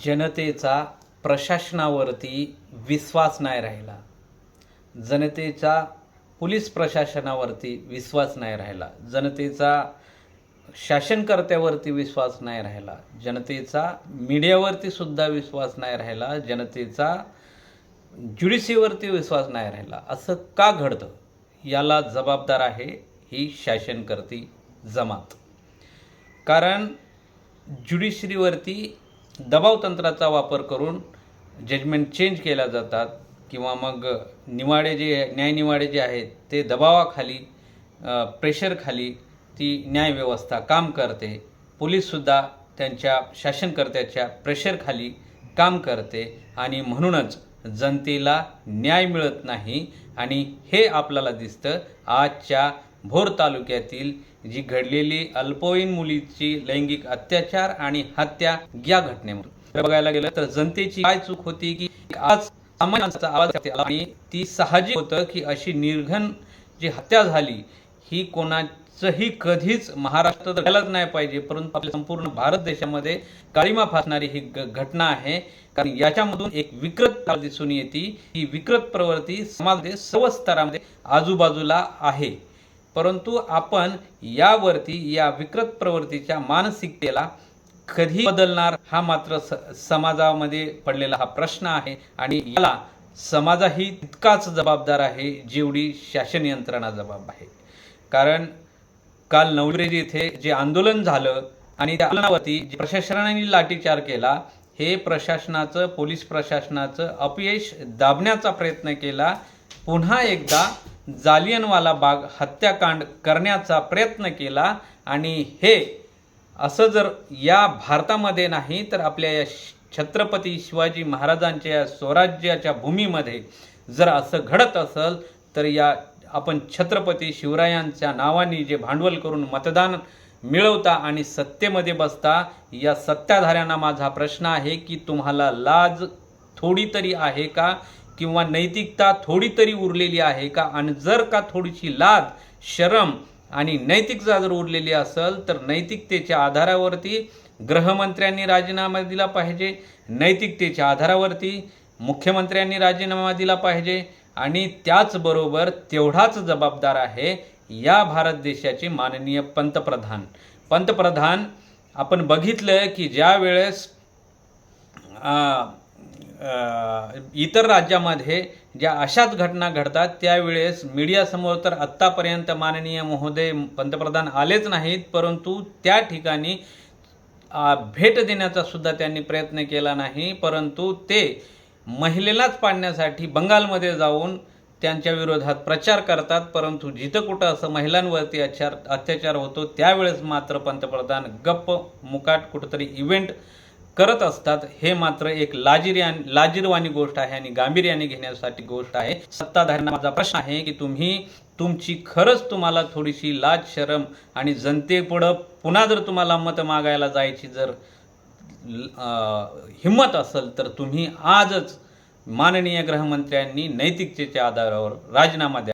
जनतेचा प्रशासनावरती विश्वास नाही राहिला. जनतेचा पोलीस प्रशासनावरती विश्वास नाही राहिला. जनतेचा शासनकर्त्यावरती विश्वास नाही राहिला. जनतेचा मीडियावरती सुद्धा विश्वास नाही राहिला. जनतेचा ज्युडिशरीवरती विश्वास नाही राहिला. असं का घडतं? याला जबाबदार आहे ही शासनकर्ती जमात. कारण ज्युडिशरीवरती दबाव तंत्राचा वापर करून जजमेंट चेंज केल्या जातात किंवा मग न्यायनिवाडे जे आहेत ते दबावाखाली प्रेशरखाली ती न्यायव्यवस्था काम करते. पोलीससुद्धा त्यांच्या शासनकर्त्याच्या प्रेशरखाली काम करते आणि म्हणूनच जनतेला न्याय मिळत नाही. आणि हे आपल्याला दिसतं आजच्या भोर तालुक्यातील जी घडलेली अल्पवयीन मुलीची लैंगिक अत्याचार आणि हत्या या घटनेमध्ये बघायला गेलं तर जनतेची काय चूक होती की आज सामान्य माणसाचा आवाज आला आणि ती साहजिक होतं की अशी निर्घण जी हत्या झाली ही कोणाचंही कधीच महाराष्ट्रात घडायलाच नाही पाहिजे, परंतु आपल्या संपूर्ण भारत देशामध्ये काळीमा फासणारी ही घटना आहे. कारण याच्यामधून एक विकृत दिसून येते. ही विकृत प्रवृत्ती समाजामध्ये सर्व स्तरामध्ये आजूबाजूला आहे. परंतु आपण यावरती या विकृत प्रवृत्तीच्या मानसिकतेला कधी बदलणार हा मात्र समाजामध्ये पडलेला हा प्रश्न आहे. आणि याला समाजही तितकाच जबाबदार आहे जेवढी शासन यंत्रणा जबाब आहे. कारण काल नवरेज येथे जे आंदोलन झालं आणि त्या आंदोलनावरती प्रशासनाने लाठीचार केला, हे प्रशासनाचं पोलीस प्रशासनाचं अपयश दाबण्याचा प्रयत्न केला. पुन्हा एकदा जालियनवाला बाग हत्याकांड करण्याचा प्रयत्न केला. आणि हे असं जर या भारतामध्ये नाही तर आपल्या या छत्रपती शिवाजी महाराजांच्या स्वराज्याच्या भूमीमध्ये जर असं घडत असेल तर या आपण छत्रपती शिवरायांच्या नावाने जे भांडवल करून मतदान मिळवता आणि सत्तेमध्ये बसता या सत्ताधाऱ्यांना माझा प्रश्न आहे की तुम्हाला लाज थोडी तरी आहे का किंवा नैतिकता थोडी तरी उरलेली आहे का? आणि जर का थोडीशी लाज शरम आणि नैतिकता जर उरलेली असेल तर नैतिकतेच्या आधारावरती गृहमंत्र्यांनी राजीनामा दिला पाहिजे. नैतिकतेच्या आधारावरती मुख्यमंत्र्यांनी राजीनामा दिला पाहिजे. आणि त्याचबरोबर तेवढाच जबाबदार आहे या भारत देशाचे माननीय पंतप्रधान आपण बघितलं की ज्या वेळेस इतर राज्यामध्ये ज्या अशाच घटना घडतात त्यावेळेस मीडियासमोर तर आत्तापर्यंत माननीय महोदय पंतप्रधान आलेच नाहीत, परंतु त्या ठिकाणी भेट देण्याचा सुद्धा त्यांनी प्रयत्न केला नाही. परंतु ते महिलेलाच पाडण्यासाठी बंगालमध्ये जाऊन त्यांच्या विरोधात प्रचार करतात. परंतु जिथं कुठं असं महिलांवरती अत्याचार होतो त्यावेळेस मात्र पंतप्रधान गप्प मुकाट कुठंतरी इव्हेंट करत असतात. हे मात्र एक लाजिरवाणी गोष्ट आहे आणि गांभीर्याने घेण्यासाठी गोष्ट आहे. सत्ताधाऱ्यांना माझा प्रश्न आहे की तुमची खरंच तुम्हाला थोडीशी लाज शरम आणि जनतेपुढं पुन्हा जर तुम्हाला मत मागायला जायची जर हिम्मत असेल तर तुम्ही आजच माननीय गृहमंत्र्यांनी नैतिकतेच्या आधारावर राजीनामा द्या.